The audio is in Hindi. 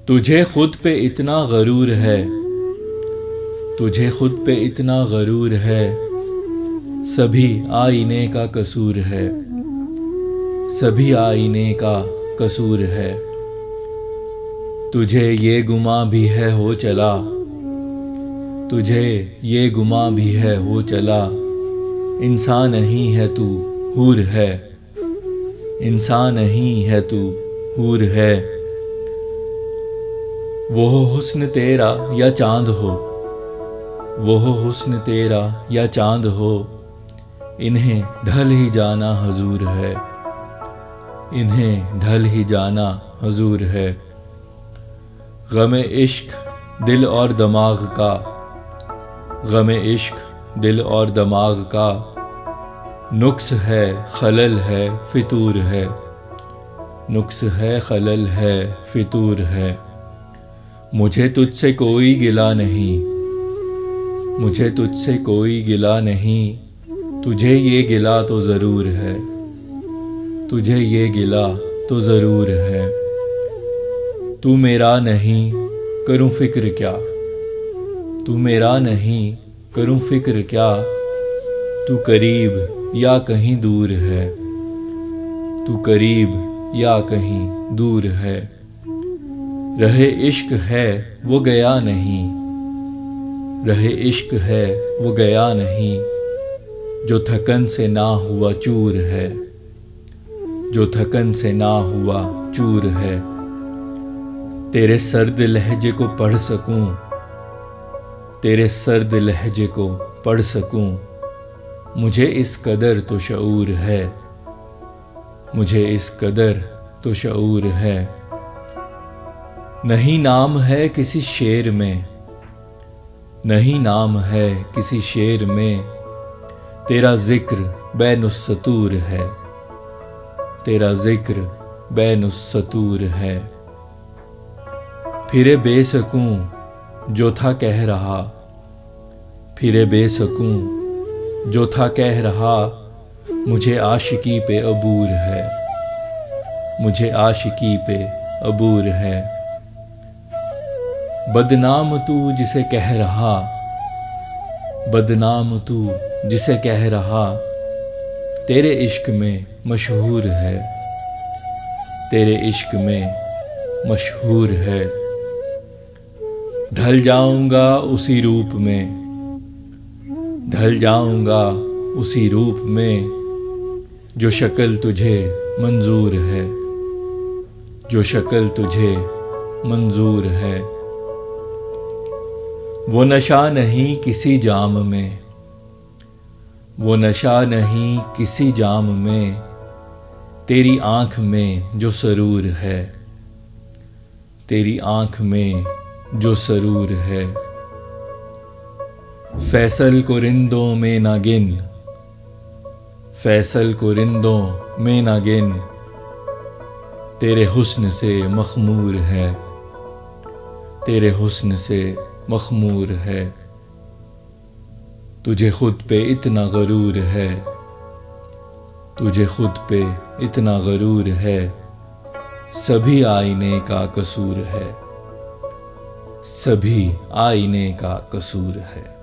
तुझे खुद पे इतना गरूर है, तुझे खुद पे इतना गरूर है, सभी आईने का कसूर है, सभी आईने का कसूर है। तुझे ये गुमा भी है हो चला, तुझे ये गुमा भी है हो चला, इंसान नहीं है तू हूर है, इंसान नहीं है तू हूर है। वो हुस्न तेरा या चांद हो, वो हुस्न तेरा या चांद हो, इन्हें ढल ही जाना हजूर है, इन्हें ढल ही जाना हजूर है। गमे इश्क दिल और दिमाग का, गमे इश्क दिल और दिमाग का, नुक्स है खलल है फितूर है, नुक्स है खलल है फितूर है। मुझे तुझसे कोई गिला नहीं, मुझे तुझसे कोई गिला नहीं, तुझे ये गिला तो ज़रूर है, तुझे ये गिला तो ज़रूर है। तू मेरा नहीं करूं फिक्र क्या, तू मेरा नहीं करूं फिक्र क्या, तू करीब या कहीं दूर है, तू करीब या कहीं दूर है। रहे इश्क है वो गया नहीं, रहे इश्क है वो गया नहीं, जो थकन से ना हुआ चूर है, जो थकन से ना हुआ चूर है। तेरे सर्द लहजे को पढ़ सकूं, तेरे सर्द लहजे को पढ़ सकूं, मुझे इस कदर तो शऊर है, मुझे इस कदर तो शऊर है। नहीं नाम है किसी शेर में, नहीं नाम है किसी शेर में, तेरा जिक्र बैनुस्सतूर है, तेरा जिक्र बैनुस्सतूर है। फिरे बेसकूं जो था कह रहा, फिरे बेसकूं जो था कह रहा, मुझे आशिकी पे अबूर है, मुझे आशिकी पे अबूर है। बदनाम तू जिसे कह रहा, बदनाम तू जिसे कह रहा, तेरे इश्क में मशहूर है, तेरे इश्क में मशहूर है। ढल जाऊंगा उसी रूप में, ढल जाऊंगा उसी रूप में, जो शक्ल तुझे मंजूर है, जो शक्ल तुझे मंजूर है। वो नशा नहीं किसी जाम में, वो नशा नहीं किसी जाम में, तेरी आँख में जो सरूर है, तेरी आँख में जो सरूर है। फैसल को रिंदों में ना गिन, फैसल को रिंदों में ना गिन, तेरे हुस्न से मखमूर है, तेरे हुस्न से मखमूर है। तुझे खुद पे इतना गरूर है, तुझे खुद पे इतना गरूर है, सभी आईने का कसूर है, सभी आईने का कसूर है।